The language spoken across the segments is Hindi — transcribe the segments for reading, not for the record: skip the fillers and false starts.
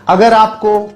अगर आपको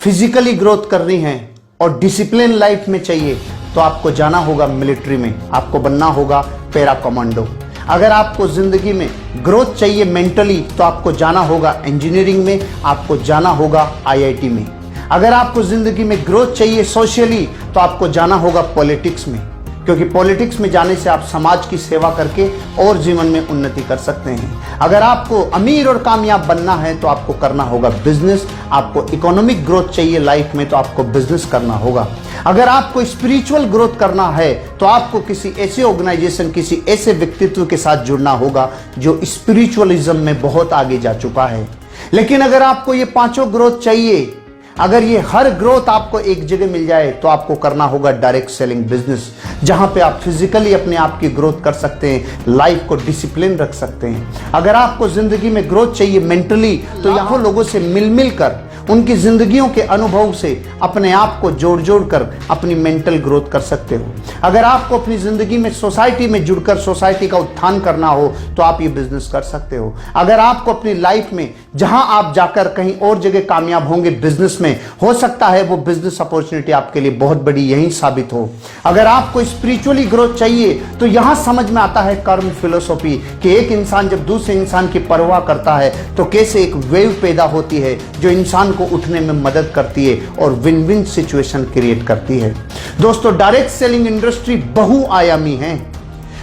फिजिकली ग्रोथ करनी है और डिसिप्लिन लाइफ में चाहिए तो आपको जाना होगा मिलिट्री में, आपको बनना होगा पैरा कमांडो। अगर आपको जिंदगी में ग्रोथ चाहिए मेंटली तो आपको जाना होगा इंजीनियरिंग में, आपको जाना होगा आईआईटी में। अगर आपको जिंदगी में ग्रोथ चाहिए सोशली तो आपको जाना होगा पॉलिटिक्स में, क्योंकि पॉलिटिक्स में जाने से आप समाज की सेवा करके और जीवन में उन्नति कर सकते हैं। अगर आपको अमीर और कामयाब बनना है तो आपको करना होगा बिजनेस। आपको इकोनॉमिक ग्रोथ चाहिए लाइफ में तो आपको बिजनेस करना होगा। अगर आपको स्पिरिचुअल ग्रोथ करना है तो आपको किसी ऐसे ऑर्गेनाइजेशन, किसी ऐसे व्यक्तित्व के साथ जुड़ना होगा जो स्पिरिचुअलिज्म में बहुत आगे जा चुका है। लेकिन अगर आपको ये पांचों ग्रोथ चाहिए, अगर ये हर ग्रोथ आपको एक जगह मिल जाए तो आपको करना होगा डायरेक्ट सेलिंग बिजनेस, जहां पे आप फिजिकली अपने आप की ग्रोथ कर सकते हैं, लाइफ को डिसिप्लिन रख सकते हैं। अगर आपको जिंदगी में ग्रोथ चाहिए मेंटली तो लाखों लोगों से मिल कर उनकी जिंदगियों के अनुभव से अपने आप को जोड़ कर अपनी मेंटल ग्रोथ कर सकते हो। अगर आपको अपनी जिंदगी में सोसाइटी में जुड़कर सोसाइटी का उत्थान करना हो तो आप ये बिजनेस कर सकते हो। अगर आपको अपनी लाइफ में जहां आप जाकर कहीं और जगह कामयाब होंगे बिजनेस में, हो सकता है वो बिजनेस अपॉर्चुनिटी आपके लिए बहुत बड़ी यही साबित हो। अगर आपको स्पिरिचुअली ग्रोथ चाहिए तो यहां समझ में आता है कर्म फिलोसॉफी कि एक इंसान जब दूसरे इंसान की परवाह करता है तो कैसे एक वेव पैदा होती है जो इंसान को उठने में मदद करती है और विन विन सिचुएशन क्रिएट करती है। दोस्तों, डायरेक्ट सेलिंग इंडस्ट्री बहुआयामी है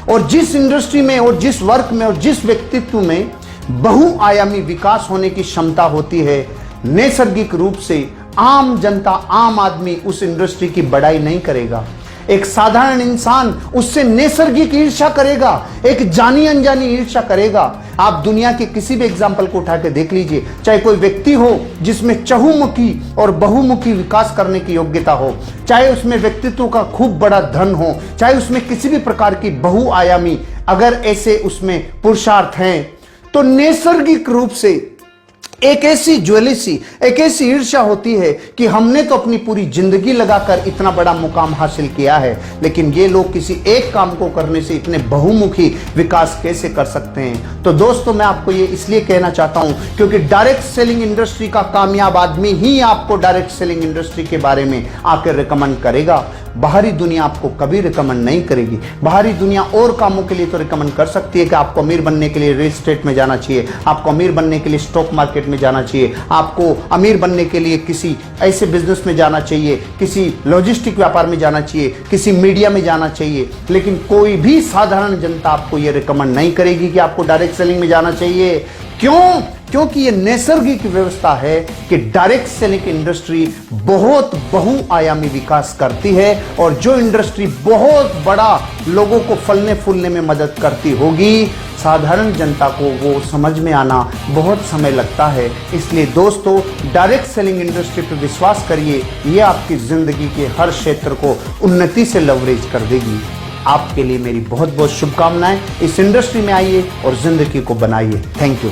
और जिस इंडस्ट्री में और जिस वर्क में और जिस व्यक्तित्व में बहुआयामी विकास होने की क्षमता होती है, नैसर्गिक रूप से आम जनता, आम आदमी उस इंडस्ट्री की बड़ाई नहीं करेगा। एक साधारण इंसान उससे नैसर्गिक ईर्ष्या करेगा, एक जानी अनजानी ईर्ष्या करेगा। आप दुनिया के किसी भी एग्जाम्पल को उठा के देख लीजिए, चाहे कोई व्यक्ति हो जिसमें चहुमुखी और बहुमुखी विकास करने की योग्यता हो, चाहे उसमें व्यक्तित्व का खूब बड़ा धन हो, चाहे उसमें किसी भी प्रकार की बहुआयामी अगर ऐसे उसमें पुरुषार्थ हैं तो नैसर्गिक रूप से एक ऐसी ज्वेलिसी, एक ऐसी ईर्ष्या होती है कि हमने तो अपनी पूरी जिंदगी लगाकर इतना बड़ा मुकाम हासिल किया है, लेकिन ये लोग किसी एक काम को करने से इतने बहुमुखी विकास कैसे कर सकते हैं। तो दोस्तों, मैं आपको ये इसलिए कहना चाहता हूं क्योंकि डायरेक्ट सेलिंग इंडस्ट्री का कामयाब आदमी ही आपको डायरेक्ट सेलिंग इंडस्ट्री के बारे में आकर रिकमेंड करेगा। बाहरी दुनिया आपको कभी रिकमेंड नहीं करेगी। बाहरी दुनिया और कामों के लिए तो रिकमेंड कर सकती है कि आपको अमीर बनने के लिए रियल एस्टेट में जाना चाहिए, आपको अमीर बनने के लिए स्टॉक मार्केट में जाना चाहिए, आपको अमीर बनने के लिए किसी ऐसे बिजनेस में जाना चाहिए, किसी लॉजिस्टिक व्यापार में जाना चाहिए, किसी मीडिया में जाना चाहिए। लेकिन कोई भी साधारण जनता आपको यह रिकमेंड नहीं करेगी कि आपको डायरेक्ट सेलिंग में जाना चाहिए। क्यों? क्योंकि ये नैसर्गिक व्यवस्था है कि डायरेक्ट सेलिंग इंडस्ट्री बहुत बहुआयामी विकास करती है और जो इंडस्ट्री बहुत बड़ा लोगों को फलने फूलने में मदद करती होगी, साधारण जनता को वो समझ में आना बहुत समय लगता है। इसलिए दोस्तों, डायरेक्ट सेलिंग इंडस्ट्री पर विश्वास करिए, ये आपकी जिंदगी के हर क्षेत्र को उन्नति से लवरेज कर देगी। आपके लिए मेरी बहुत बहुत शुभकामनाएं। इस इंडस्ट्री में आइए और जिंदगी को बनाइए। Thank you.